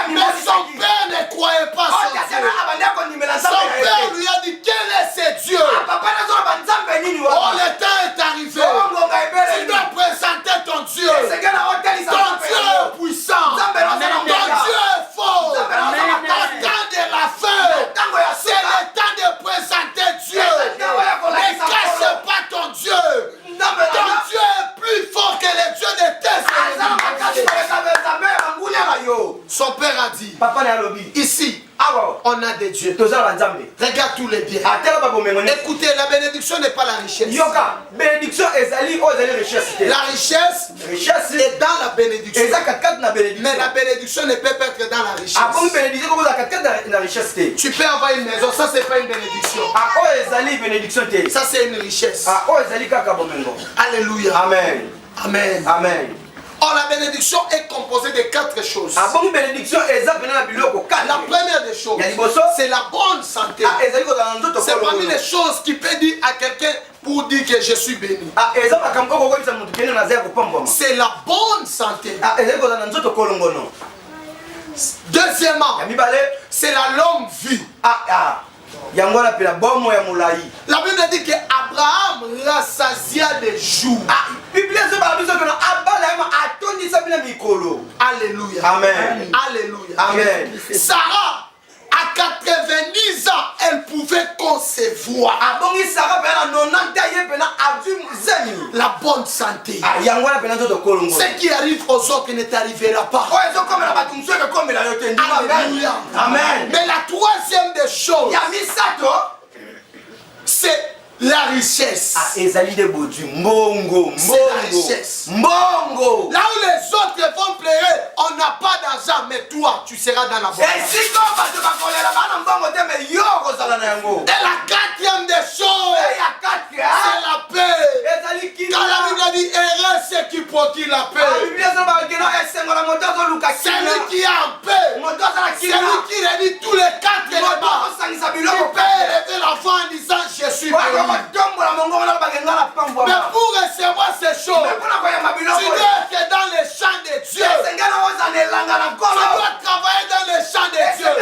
Mais son père ne croyait pas son Dieu. Son père lui a dit, quel est ce Dieu? Oh, le temps est arrivé. Tu dois présenter ton Dieu. Ton Dieu est puissant. Ton Dieu est fort. Au temps de la fin, c'est le temps de présenter Dieu. Ne cache pas ton Dieu. Ton Dieu est plus fort que les dieux de tes ennemis. Son père a dit, ici, on a des dieux. Regarde tous les biens. Écoutez, la bénédiction n'est pas la richesse. La richesse est dans la bénédiction. Mais la bénédiction ne peut pas être dans la richesse. Tu peux avoir une maison, ça c'est pas une bénédiction. Ça c'est une richesse. Alléluia. Amen. Amen. Amen. Or, la bénédiction est composée de 4 choses. La première des choses, c'est la bonne santé. C'est parmi les choses qui peut dire à quelqu'un pour dire que je suis béni. C'est la bonne santé. Deuxièmement, c'est la longue vie. La Bible dit que Abraham rassasia des jours. Alléluia. Amen. Alléluia. Amen. Sarah, à 90 ans, elle pouvait concevoir. La bonne santé. Ce qui arrive aux autres ne t'arrivera pas. Alléluia. Amen. Mais la troisième des choses, c'est la richesse. C'est la richesse. Là où les autres vont pleurer, on n'a pas d'argent, mais toi, tu seras dans la bonne. Et la quatrième des choses, c'est la paix. Quand la Bible dit heureux ceux qui procurent la paix, celui qui est en paix, celui qui réunit tous les 4 éléments, il peut élever l'enfant en disant je suis béni. Mais pour recevoir ces choses, tu dois être dans les champs de Dieu. Tu dois travailler dans les champs de Dieu.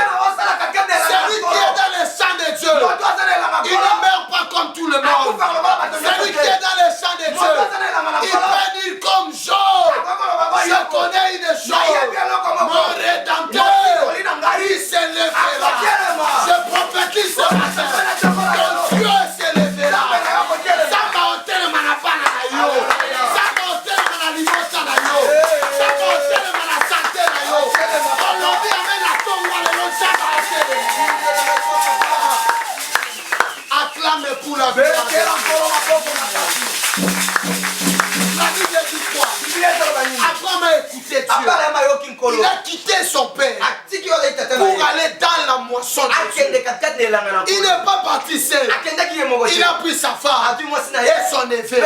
Celui qui est dans les champs de Dieu, il ne meurt pas comme tout le monde. Celui qui est dans les champs de Dieu, il peut dire comme Job, je connais une chose, mon rédempteur, il s'élèvera. Je prophétise ce matin, ton Dieu s'élèvera. Acclame pour la vie. La Bible dit quoi? Abraham a écouté Dieu. Il a quitté son père pour aller dans la moisson de Dieu. Il n'est pas parti seul. Il a pris sa femme et son neveu.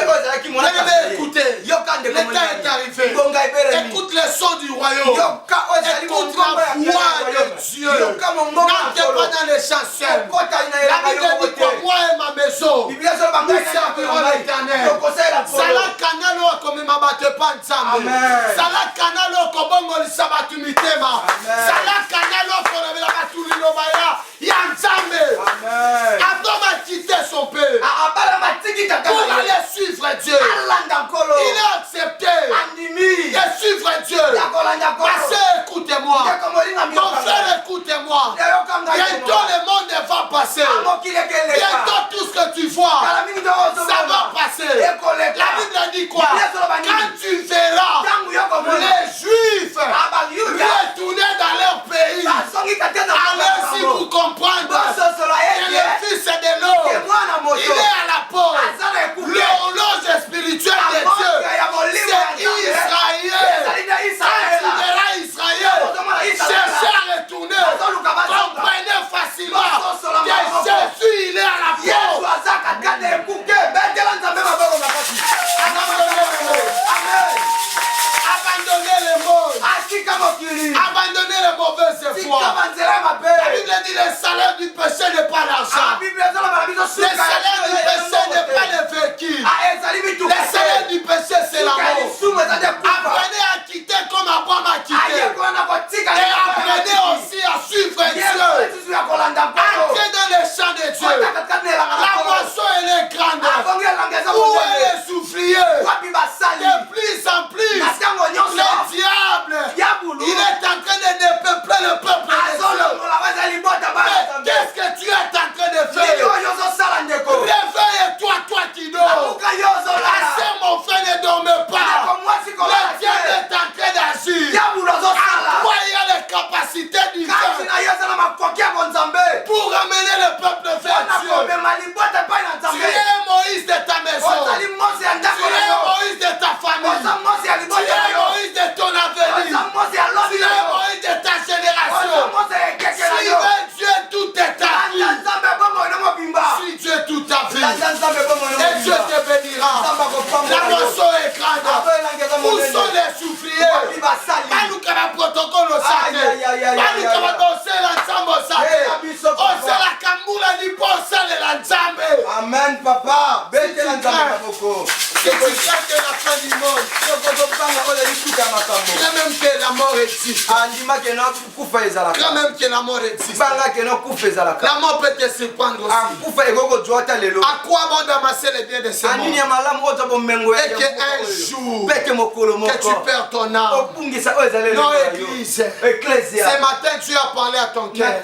Écoutez, le temps est arrivé. Écoute le son du royaume. Écoute la voix de Dieu. N'entrez pas dans les chansons. La Bible dit quoi? Moi et ma maison, nous servirons l'Éternel. Sala kanalo comme ma bate pas nzambe. Sala kanalo kobongo lisabatu mitema. Sala kanalo korebela batu lilobaya ya nzambe. Adam a quitté son père pour aller suivre Dieu. Il a accepté de suivre Dieu. Ma soeur, écoutez-moi. Mon frère, écoutez-moi. Bientôt le monde va passer. Bientôt tout ce que tu vois, ça va passer. La Bible dit quoi? Quand tu verras les Juifs retourner dans leur pays, alors si vous comprenez que le Fils de l'homme, il est à la porte. L'horloge spirituelle de Dieu, c'est Israël. Quand tu verras Israël chercher à retourner, comprenez facilement que Jésus, il est à la porte. Abandonnez le monde. Abandonnez les mauvaises foi. La Bible dit le salaire du péché n'est pas l'argent. Le salaire du péché n'est pas le vécu. Le salaire du péché c'est l'amour. Apprenez à quitter comme Abraham a quitté. Et Amen, papa. C'est pour ça que la fin du monde. Quand même que la mort existe. Quand même que la mort existe. La mort peut te surprendre aussi. À quoi bon d'amasser les biens de ce monde? Et qu'un jour, que tu perds ton âme. Non, Église. Ce matin, tu as parlé à ton cœur.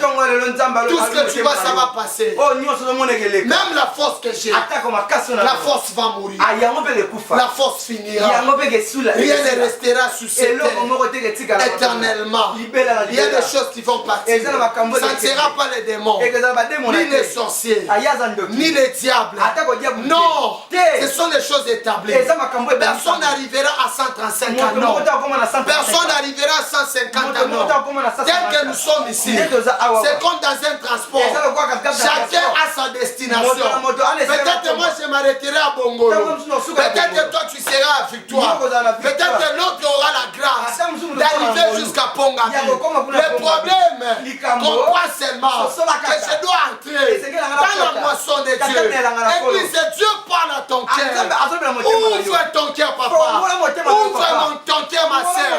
Tout ce que tu vois, ça va passer. Même la force que j'ai, la force va mourir. La force finira. Rien ne restera sous cette terre éternellement. Il y a des choses qui vont partir. Ça ne sera pas les démons, ni les sorciers, ni les diables. Non, ce sont des choses établies. Personne n'arrivera à 135 ans. Personne n'arrivera à 150 ans. Tel que nous sommes ici, c'est comme dans un transport. Chacun a sa destination. Peut-être moi je m'arrêterai à Bongolo. Peut-être que toi tu seras à Victoire. Peut-être que l'autre aura la grâce d'arriver jusqu'à Pongami. Le problème qu'on croit seulement que je dois entrer dans la moisson de Dieu. Et puis c'est Dieu parle à ton cœur. Ouvre ton cœur, papa. Ouvre ton cœur, ma soeur.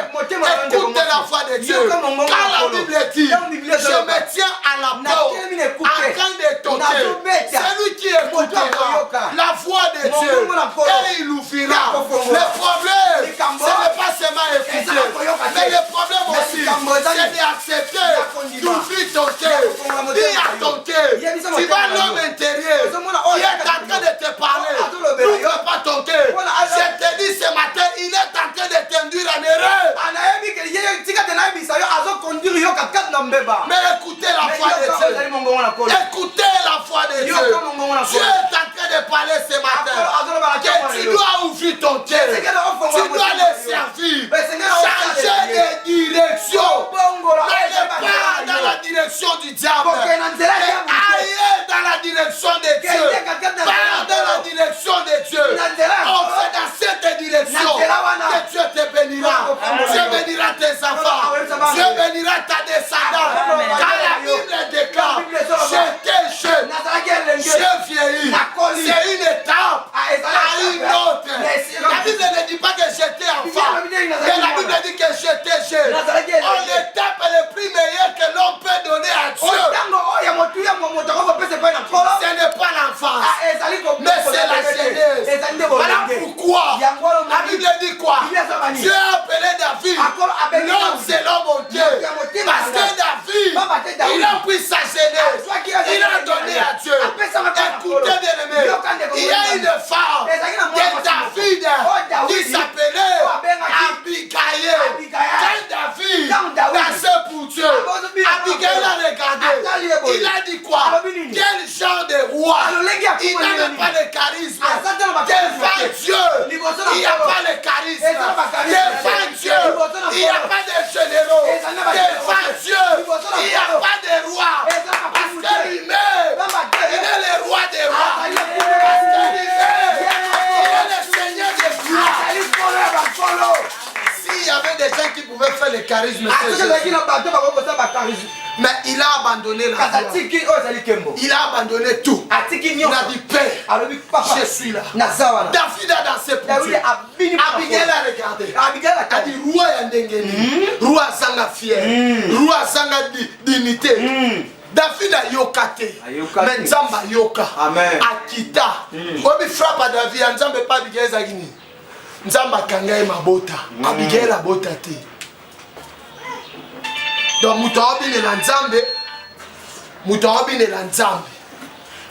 Écoute la voix de Dieu. Car la Bible dit, je me tiens à la porte, en train de toquer. C'est lui qui écoutera la voix de Dieu et il ouvrira. Le problème, ce n'est pas seulement écouter, mais le problème aussi, c'est d'accepter d'ouvrir ton cœur. Dis à ton cœur, tu vas l'homme intérieur qui est en train de te parler. N'ouvre pas ton cœur. Je te dis ce matin, il est en train de t'induire en erreur. Mais écoutez la voix de Dieu. Écoutez la voix de Dieu. Dieu est en train de parler ce matin. Que tu dois ouvrir ton cœur. Tu dois le servir. Changer de direction. N'allez pas dans la direction du diable. Mais allez dans la direction de Dieu. Pas dans la direction de Dieu. On fait dans cette direction que Dieu te bénira. Dieu bénira tes enfants. Dieu bénira ta descendance. Car la Bible déclare, j'étais jeune, je vieillis. C'est une étape à une autre. La Bible ne dit pas que j'étais enfant, mais la Bible dit que j'étais jeune. On l'étape le plus meilleur que l'on peut donner à Dieu. Ce n'est pas l'enfance, mais c'est la jeunesse. Voilà pourquoi la Bible dit quoi? Dieu a appelé David l'homme selon mon Dieu. Parce que David, il a pris sa jeunesse, il a donné à Dieu. Écoutez bien aimé, il y a une femme de David qui s'appelait Abigail. Quand David dansait pour Dieu, Abigail a regardé. Il a dit quoi? Quel genre de roi? Il n'a même pas de charisme. Devant Dieu, il n'y a pas de charisme. Devant Dieu, il n'y a pas de généraux. Devant Dieu, il n'y a pas de roi. Parce que lui-même, il est le roi des rois. Parce que lui-même, il est le Seigneur des gloires. S'il y avait des gens qui pouvaient faire le charisme, mais il a abandonné la gloire. Il a abandonné tout. Il a dit, Père, je suis là. David a dansé pour Dieu. Abigail a regardé. A dit, roi Yandengeni, roi Zanga fier, roi Zanga dignité. David a yokate, mais Nzamba yoka, akita. Obi frappe à David, Nzamba pas Abigail Zagini. Nzamba kangaye mabota, Abigail a bota te. Donc mutaobi ne lanzambe, mutaobi ne lanzambe.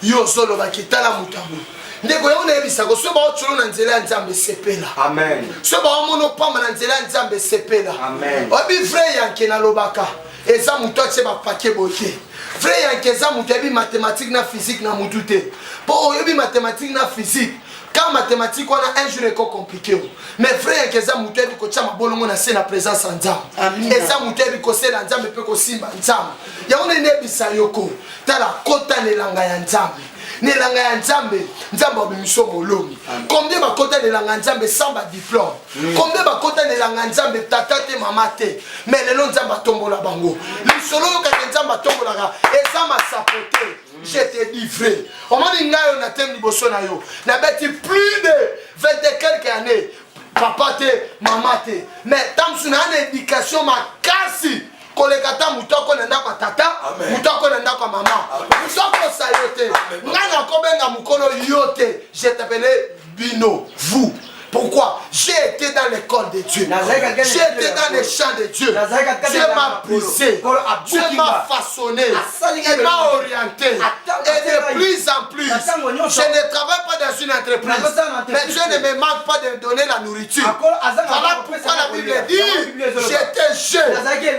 Yo solo bakitala mutamu. Ndeko yona ebisako so ba otsulo na nzela nzambe sepela. Amen. So ba omono pamba na nzela nzambe sepela. Amen. Obi vrai yanke na lobaka. Eza muto tse ba paquet boté. Vrai yanke eza muto ebi mathématique na physique na mutute. Po oyebi mathématique na physique. Quand mathématique on a un jour est compliqué. Mais frère que ça muté bi ko chama bolongo na se na présence nzambe. Et ça muté bi ko se na nzambe pe ko simba nzambe. Ya on ne bisa yoko. Tala kota ne langa ya nzambe. nelanga ya nzambe nzambe abimiso molongi combien bakota nelanga nzambe sans ba diplôme combien bakota nelanga nzambe tata te mama te mais lelo nzambe atombola bango lisolo oyokaka nzambe atombolaka eza masapote je te dis vrai omoni ngai oyo na teme liboso na yo nabeti plus de 20 et quelques années papa te mama te mais tamsu na ana éducation makasi koleka ta mutu akona ndako ya tata mutu akona ndako ya mama mutu akosa yo te ngai nakobenga mokolo yo te je t'appelais bino vous. Pourquoi? J'ai été dans l'école de Dieu. J'ai été dans les champs de Dieu. Dieu m'a poussé. Dieu m'a façonné. Il m'a orienté. Et de plus en plus, je ne travaille pas dans une entreprise. Mais Dieu ne me manque pas de me donner la nourriture. Voilà pourquoi la Bible dit, j'étais jeune,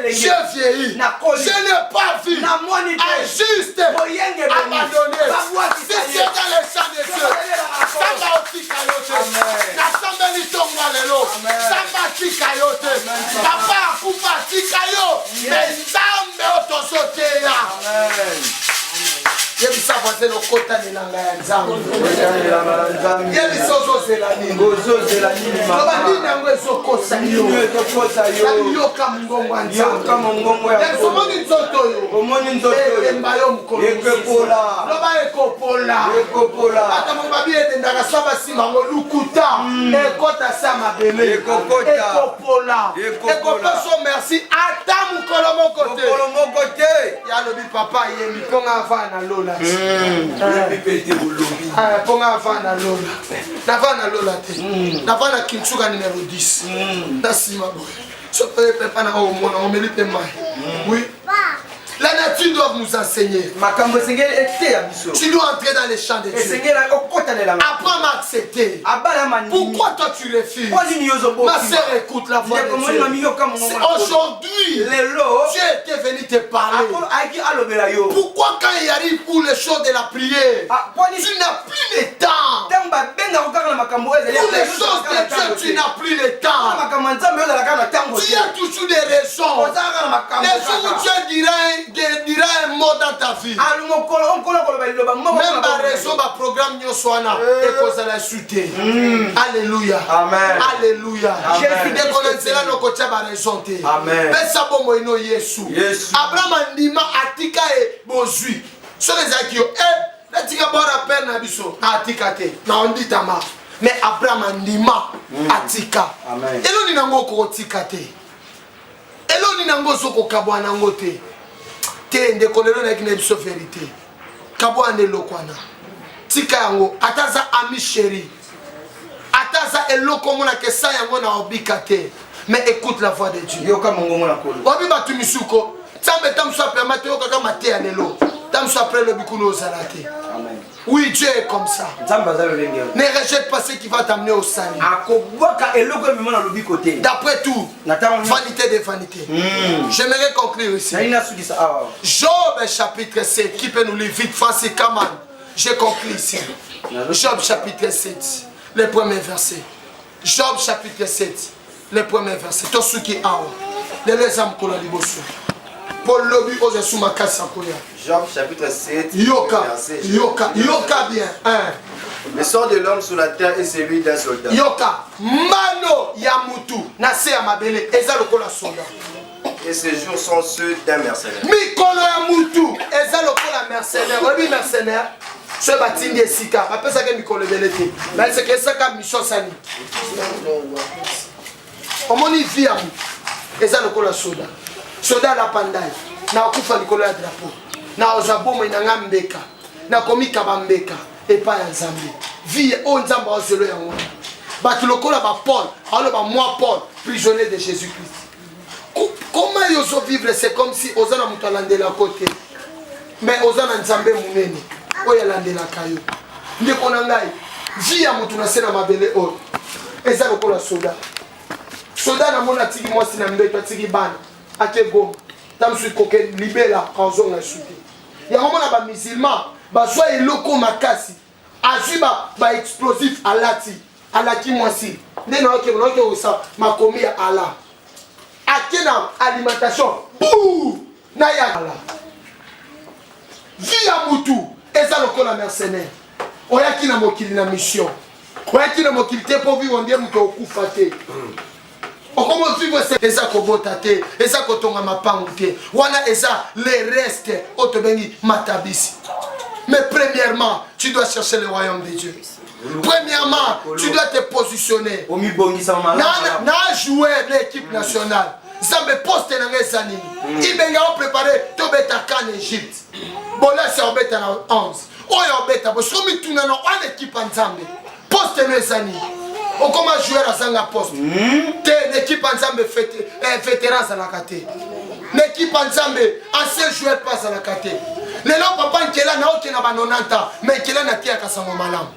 j'ai vieilli. Je n'ai pas vu un juste abandonné. Si c'est dans les champs de Dieu, ça va aussi cailloter. Sambeli tonga lelo samba tika yo te papa akufa tika yo mais nzambe otosoteya yebisa fate lokota nelanga ya nzambe yebisa ozozela nini loba nini yango ezokosa yo yoka mongongo ya nzambe omoni nzoto oyo emba yo mokolo loba ekopola ata mobabi edendaka so basimba ngo lukuta ekota sa mabele ekopola ekoposo merci ata mokolo moko te yalobi papa yembi mponga ava na lola mponga ava na lola nava na lola te nava na Kintsuka numéro 10 nasima boye soki pepa na omona omeli mpe mai oui. La nature doit nous enseigner. Tu dois entrer dans les champs de Dieu. Apprends à m'accepter. Pourquoi toi tu refuses? Ma sœur, écoute la voix de Dieu. Aujourd'hui, Dieu était venu te parler. Pourquoi quand il arrive pour les choses de la prière, tu n'as plus le temps? Pour les choses de Dieu, tu n'as plus le temps. Tu as toujours des raisons. Les jours où Dieu dira un mot dans ta vie. Même par raison, ma programme Nyoswana et cause la suite. Alléluia. Amen. Alléluia. Jésus déconnectera nos côtés par raison. Amen. Pesa bomo ino Yesu. Abraham andima atika e bozui. So les akio la tika bora père na biso atika te. Na on dit tama. Mais Abraham andima atika. Amen. Elo ni nango ko tika te. Elo ni nango soko kabwana ngote. Te ndekolelo na kine biso vérité kabwane lokwana tika yango ataza ami chéri ataza eloko mona ke sa yango na obika te mais écoute la voix de Dieu yoka mongo mona kolo obi batu misuko tambe tamso permettre yoka kama te anelo tamso après le bikuno ozalate. Amen. Oui, Dieu est comme ça. Ne rejette pas ce qui va t'amener au salut. D'après tout, vanité des vanités. J'aimerais conclure ici. Job chapitre 7, qui peut nous lire vite, Francis Kaman. J'ai conclu ici. Job chapitre 7, le premier verset. Job chapitre 7, le premier verset. Tosuki awa. De les âmes qu'on a libosu. Paul Lobi ose soumakasa koya. Job chapitre 7. Yoka bien. Le sort de l'homme sur la terre est celui d'un soldat. Yoka mano ya mutu na se ya mabele eza lokola soldat. Et ces jours sont ceux d'un mercenaire. Mikolo ya mutu eza lokola mercenaire. Obi mercenaire. Ce batindi esika. Après ça que mikolo belete. Mais c'est que ça ka mission sani. Omoni via mutu. Eza lokola soldat. Soldat la pandai. Na okufa likolo ya drapeau. Na ozabomo inanga mbeka. Na komika bambeka. Et pas un Zambie. Vie au Nzamba au zéro yango. Batu lokola ba Paul, alors ba moi Paul, prisonnier de Jésus-Christ. Comment ils osent vivre? C'est comme si osana mutalande la côté. Mais osana Nzambe munene. Oya lande la kayo. Ndeko na ngai. Vie ya mutu na sena mabele o. Eza lokola soda. Soda na mona tiki mwasi na mbeka tiki bana. Ake goma. Tamsu koke libela kanzonga suti. Ya mona ba musulman. Bazwa eloko makasi azuba ba explosif alati mwasi ndena oke osa makomi ya ala akena alimentation pou na ya ala via mutu eza lokola mercenaire oyaki na mokili na mission oyaki na mokili te mpo vivre ndie moto okufa te okomo vivre eza kobota te eza kotonga mapangu te wana eza les restes oyo tobengi matabisi. Mais premièrement tu dois chercher le royaume de Dieu. Premièrement tu dois te positionner na jouer l'équipe nationale. Zambe poste na ngeza nini ibenga o préparer to beta kan Égypte bola c'est obeta na 11 oyo obeta bo somi tuna na en équipe nzambe poste na ezani o comment jouer à zanga poste te l'équipe nzambe vétéran za la kate l'équipe nzambe ancien joueur passe à la kate lelo papa nkela na oke na ba 90 ans mais nkela na tia kasango malam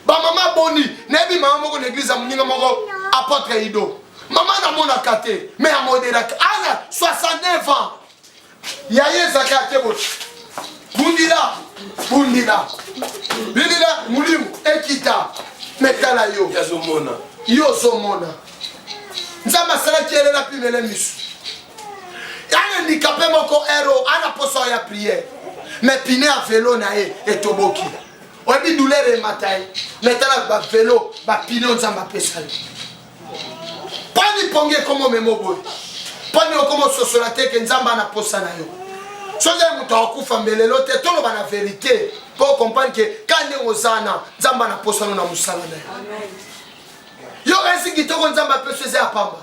ba mama boni nebi mama moko na église muninga moko apôtre Ido. Maman n'a mon akate, mais à modérer. Ah, 69 ans. Yaye zakate bot. Bundila. Bundila, mulimu, ekita. Metala yo. Yazomona. Yozomona. Nzamba sala kiele la pimele misu. Yana handicapé moko héros, ana poso ya prière. Mais piné à vélo na et toboki. Obi douleur et matai. Metala ba vélo, ba piné nzamba pesali. Pani ponge comme memo boy. Pani comme sosolate que nzamba na posa na yo. Soza muto akufa mbelelo te tolo bana vérité pour comprendre que quand on ozana nzamba na posa na musala na yo. Yo resi kitoko nzamba pe seze apamba.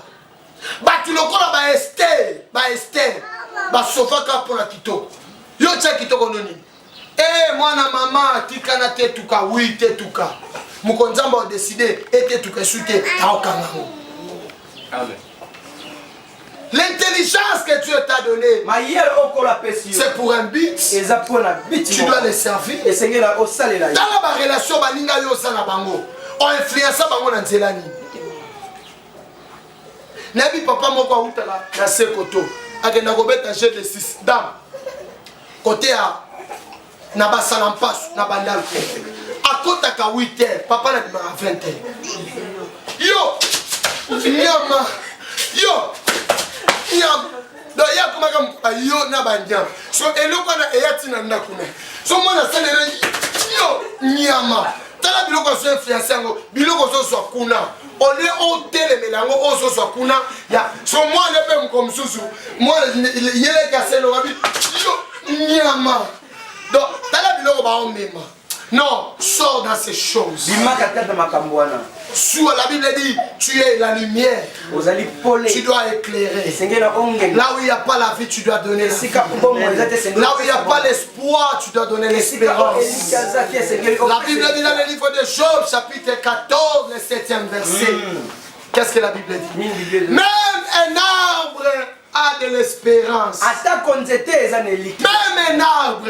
Ba tu lokola ba Esther, ba sofaka pour la kitoko. Yo tsa kitoko noni. Eh mwana mama tikana te tuka oui te tuka. Mukonzamba a décidé et te tuka sute aokango. Amen. L'intelligence que Dieu t'a donnée, c'est pour un but. Tu dois les servir. Dans la relation, on influence bango na nzelani. Nabi papa moko utala na sekoto. Agenda kobeta jeu de 6 dames. Côté a na basalampas na bandal ko. Akota ka 8h, papa na 20h. Yo Nyama, yo, nyam, do ya kuma kam ayo na banjam. So eloko na eyati na ndakuna. So mona salere yo nyama. Tala biloko so influencer ngo, biloko so so kuna. Ole o tele melango o so so kuna. Ya, so moi ne pe mkomsusu. Moi yele kaselo wabi yo nyama. Donc tala biloko ba omema. Non, sors dans ces choses. Sur la Bible dit, tu es la lumière. Tu dois éclairer. Là où il n'y a pas la vie, tu dois donner la vie. Là où il n'y a pas l'espoir, tu dois donner l'espérance. La Bible dit dans le livre de Job, chapitre 14, le 7e verset. Qu'est-ce que la Bible dit? Même un arbre a de l'espérance. Même un arbre.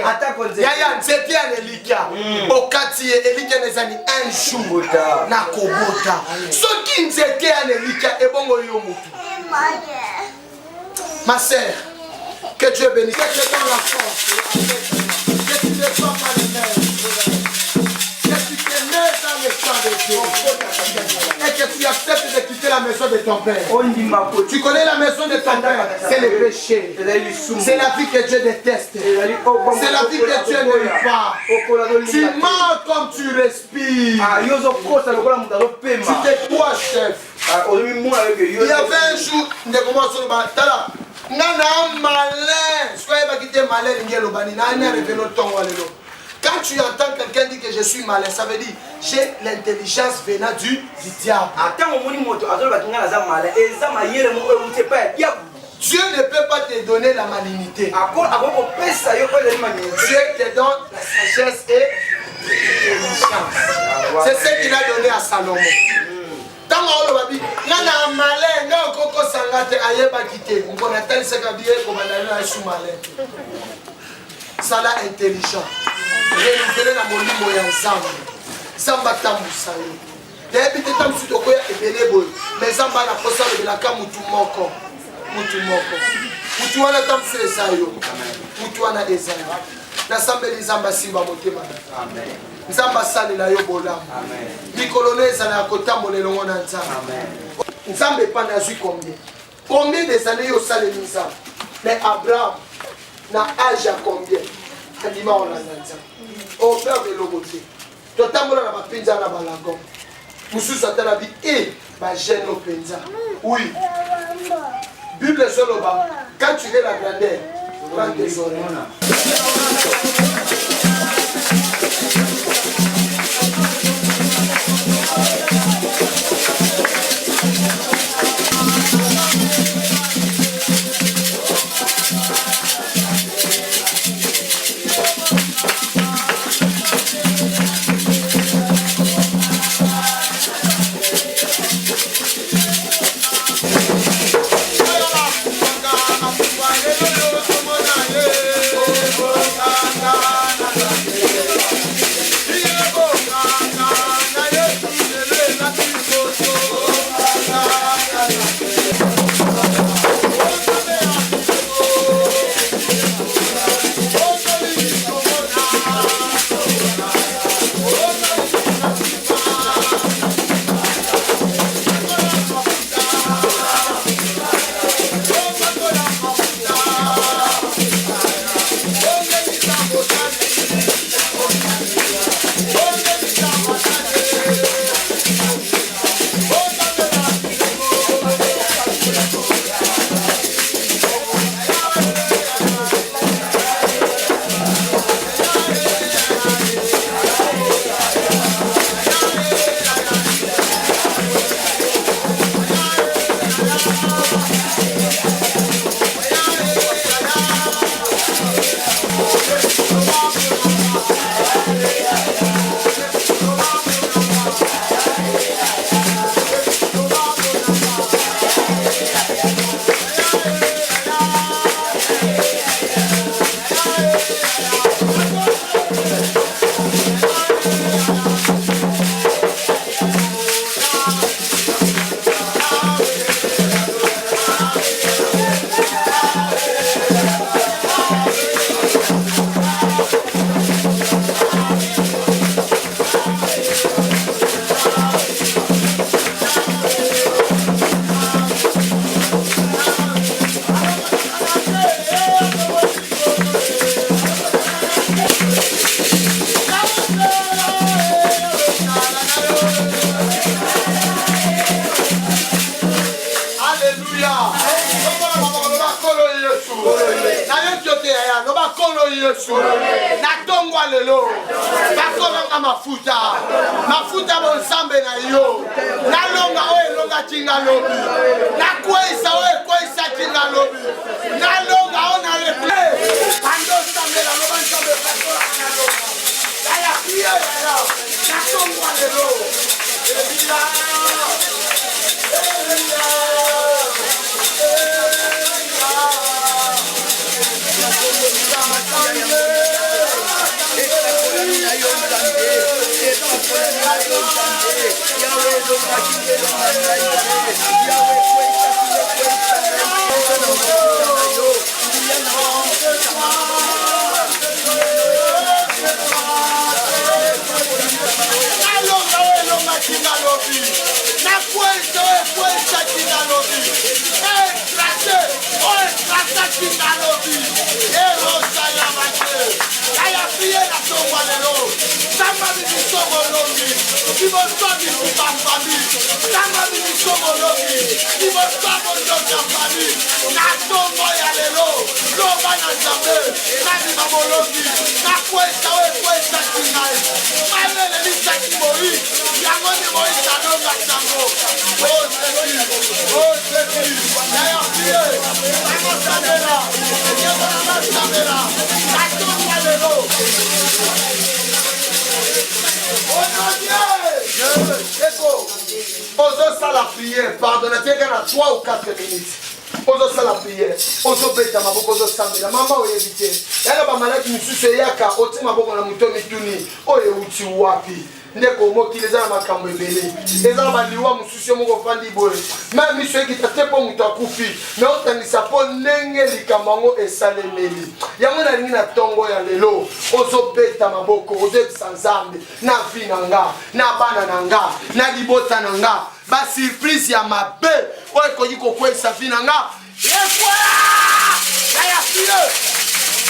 Yaya nzete ya elika. Okati elika nezani un jour na kobota. Soki nzete ya elika ebongo yo mutu. Ma sœur, que Dieu bénisse. Que Dieu donne la force. Que tu ne sois pas le même. Que tu te mets dans le champ de Dieu. Et que tu acceptes de quitter la maison de ton père. Tu connais la maison de ton père, c'est le péché. C'est la vie que Dieu déteste. C'est la vie que Dieu n'aime pas. Tu mens comme tu respires. Tu te crois chef. Il y avait un jour, il quand tu entends quelqu'un dire que je suis malin, ça veut dire j'ai l'intelligence venant du diable. Dieu ne peut pas te donner la malignité. Dieu te donne la sagesse et l'intelligence. C'est ce qu'il a donné à Salomon. Sala intelligent. Renouveler la molimo ya nzambe. Samba tambusa yo. Debi te tambusa to koya ebele boy. Mais samba na posa le la ka mutu moko. Mutu moko. Mutu wana tambusa esayo. Mutu wana esayo. Na sambe nzamba simba motema. Amen. Nzamba sali la yo bolam. Amen. Mikoloneza na kotambola longo na nzambe. Amen. Nzambe pa na zui combien? Combien des années yo sali nzambe? Mais Abraham na âge à combien? andima olanda nzambe operde eloko te totambola na bapinza na balagon mosusu atala bi bagene openza oui Bible ezoloba quand tu es la grandeur prends tes oreilles. Mafuta bonsambe na yo nalonga oyo elonga tinga lobi nakwesa oyo ekwesa tinga lobi nalonga oyo na reple ando sambela loba nsambe pakola na loba ya pia ya natongwa lelo la prière, pardonnez-moi, il y a 3 ou 4 minutes. Ozo sala prière, ozo beta maboko ozo sambela mama oyebite. Yala ba malaki misusu yaka oti maboko na muto mituni oye uti wapi. Ndeko mokili za makambo ebele. Eza ba liwa mususu moko fandi boye. Même miso ekita po muto akufi. Mais otangisa po ndenge likamango esalemeli. Yango na lingi na tongo ya lelo. Ozo beta maboko ozo sanzambe na vinanga, na bana nanga, na libota nanga. Ba surprise ya mabe oyo ekoki kokwesa vi na nga ekwa ya fie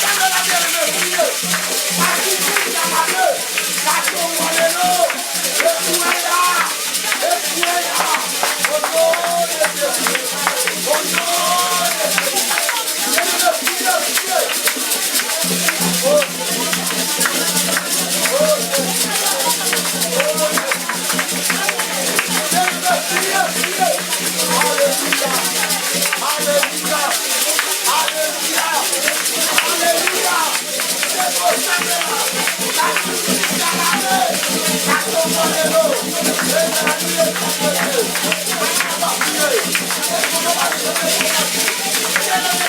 tanga la bien-aimé Hallelujah.